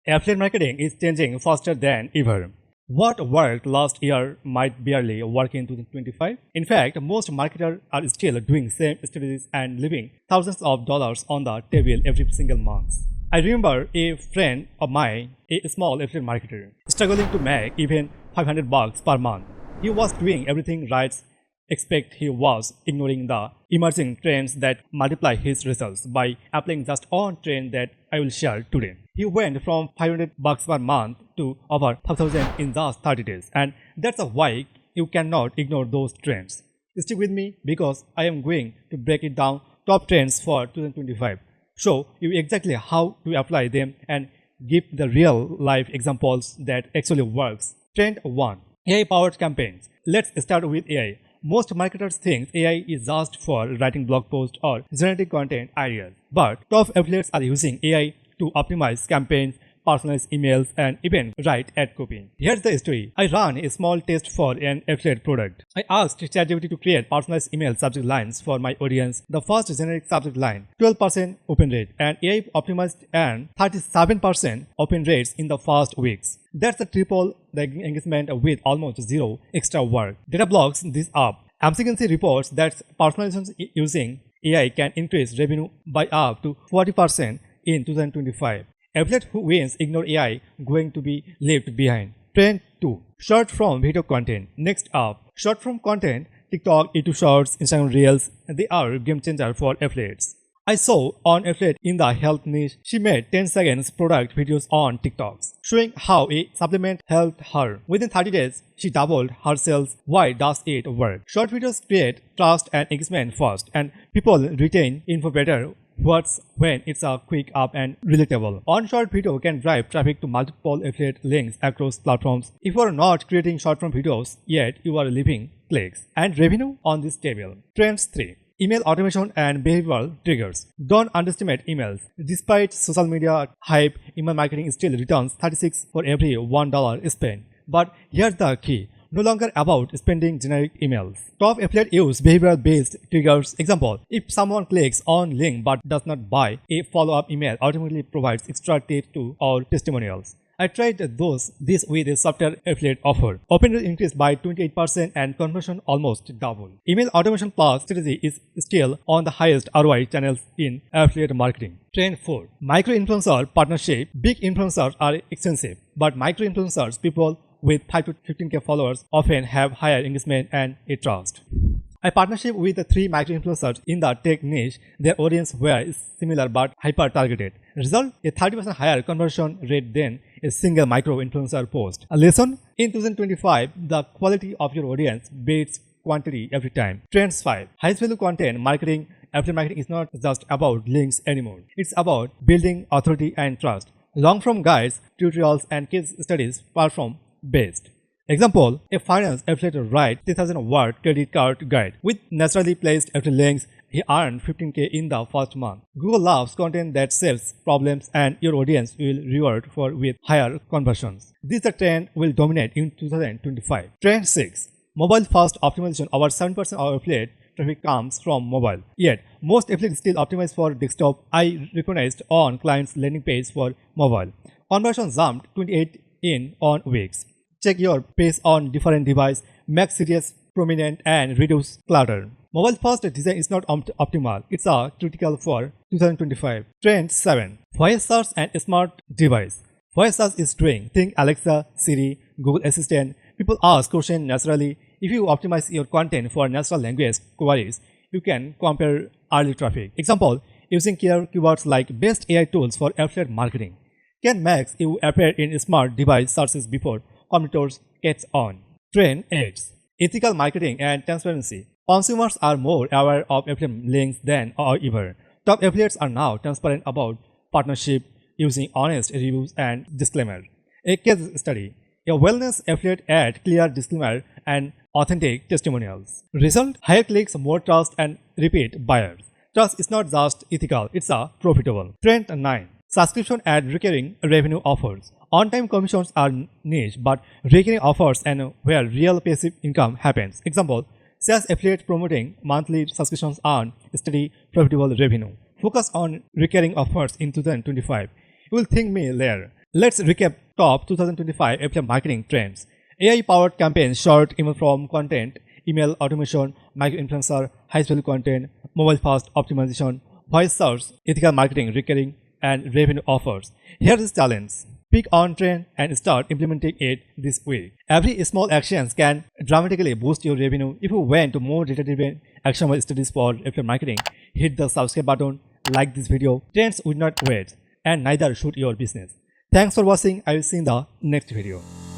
Affiliate marketing is changing faster than ever. What worked last year might barely work in 2025. In fact, most marketers are still doing same strategies and leaving thousands of dollars on the table every single month. I remember a friend of mine, a small affiliate marketer, struggling to make even $500 per month. He was doing everything right, except he was ignoring the emerging trends that multiply his results by applying just one trend that I will share today. He went from $500 per month to over 5,000 in just 30 days, and that's why you cannot ignore those trends. Stick with me because I am going to break it down top trends for 2025, show you exactly how to apply them and give the real life examples that actually works. Trend 1. AI powered campaigns. Let's start with AI. Most marketers think AI is just for writing blog posts or generating content ideas, but top affiliates are using AI to optimize campaigns, personalize emails, and even write ad copy. Here's the story. I ran a small test for an affiliate product. I asked ChatGPT to create personalized email subject lines for my audience. The first generic subject line, 12% open rate, and AI optimized and 37% open rates in the first weeks. That's a triple the engagement with almost zero extra work. Data blocks this up. McKinsey reports that personalization using AI can increase revenue by up to 40% in 2025. Affiliate who wins ignore AI going to be left behind. Trend 2. Short form video content. Next up, short form content, TikTok, YouTube Shorts, Instagram Reels, they are game changer for affiliates. I saw an affiliate in the health niche. She made 10 seconds product videos on TikTok, showing how a supplement helped her. Within 30 days, she doubled her sales. Why does it work? Short videos create trust and engagement fast, and people retain info better. What's when it's a quick up and relatable. On short video can drive traffic to multiple affiliate links across platforms. If you are not creating short form videos yet, you are leaving clicks and revenue on this table. Trends 3. Email automation and behavioral triggers. Don't underestimate emails. Despite social media hype, email marketing still returns 36 for every $1 spent. But here's the key. No longer about spending generic emails. Top affiliate use behavioral-based triggers. Example, if someone clicks on link but does not buy, a follow-up email automatically provides extra tips to our testimonials. I tried this with a software affiliate offer. Open rate increased by 28% and conversion almost doubled. Email automation plus strategy is still on the highest ROI channels in affiliate marketing. Trend 4. Micro-influencer partnership. Big influencers are expensive, but micro-influencers, people with 5 to 15k followers, often have higher engagement and a trust. I partnership with the 3 micro-influencers in the tech niche. Their audience were similar but hyper-targeted. Result, a 30% higher conversion rate than a single micro-influencer post. A lesson, in 2025, the quality of your audience beats quantity every time. Trends 5. Highest value content marketing. Affiliate marketing is not just about links anymore. It's about building authority and trust. Long-form guides, tutorials, and case studies far from best. Example, a finance affiliate writes 3,000-word credit card guide. With naturally placed affiliate links, he earned 15k in the first month. Google loves content that solves problems, and your audience will reward for with higher conversions. This trend will dominate in 2025. Trend 6. Mobile first optimization. Over 7% of affiliate traffic comes from mobile. Yet, most affiliates still optimize for desktop. I recognized on clients' landing page for mobile. Conversion jumped 28 in on weeks. Check your page on different device, make series prominent and reduce clutter. Mobile first design is not optimal. It's critical for 2025. Trend 7. Voice search and smart device. Voice search is doing. Think Alexa, Siri, Google Assistant. People ask questions naturally. If you optimize your content for natural language queries, you can compare early traffic. Example, using keywords like best AI tools for affiliate marketing can make you appear in smart device searches before competitors catch on. Trend 8. Ethical marketing and transparency. Consumers are more aware of affiliate links than ever. Top affiliates are now transparent about partnership using honest reviews and disclaimer. A case study. A wellness affiliate ad clear disclaimer and authentic testimonials. Result, higher clicks, more trust and repeat buyers. Trust is not just ethical, it's profitable. Trend 9. Subscription and recurring revenue offers. On-time commissions are niche, but recurring offers and where real passive income happens. Example, sales affiliate promoting monthly subscriptions earn steady profitable revenue. Focus on recurring offers in 2025. You will thank me later. Let's recap top 2025 affiliate marketing trends. AI-powered campaigns, short email from content, email automation, micro-influencer, high-value content, mobile-fast optimization, voice search, ethical marketing, recurring, and revenue offers. Here's the challenge. Pick on trend and start implementing it this week. Every small action can dramatically boost your revenue. If you want more data-driven actionable studies for affiliate marketing, hit the subscribe button, like this video. Trends would not wait, and neither should your business. Thanks for watching. I will see you in the next video.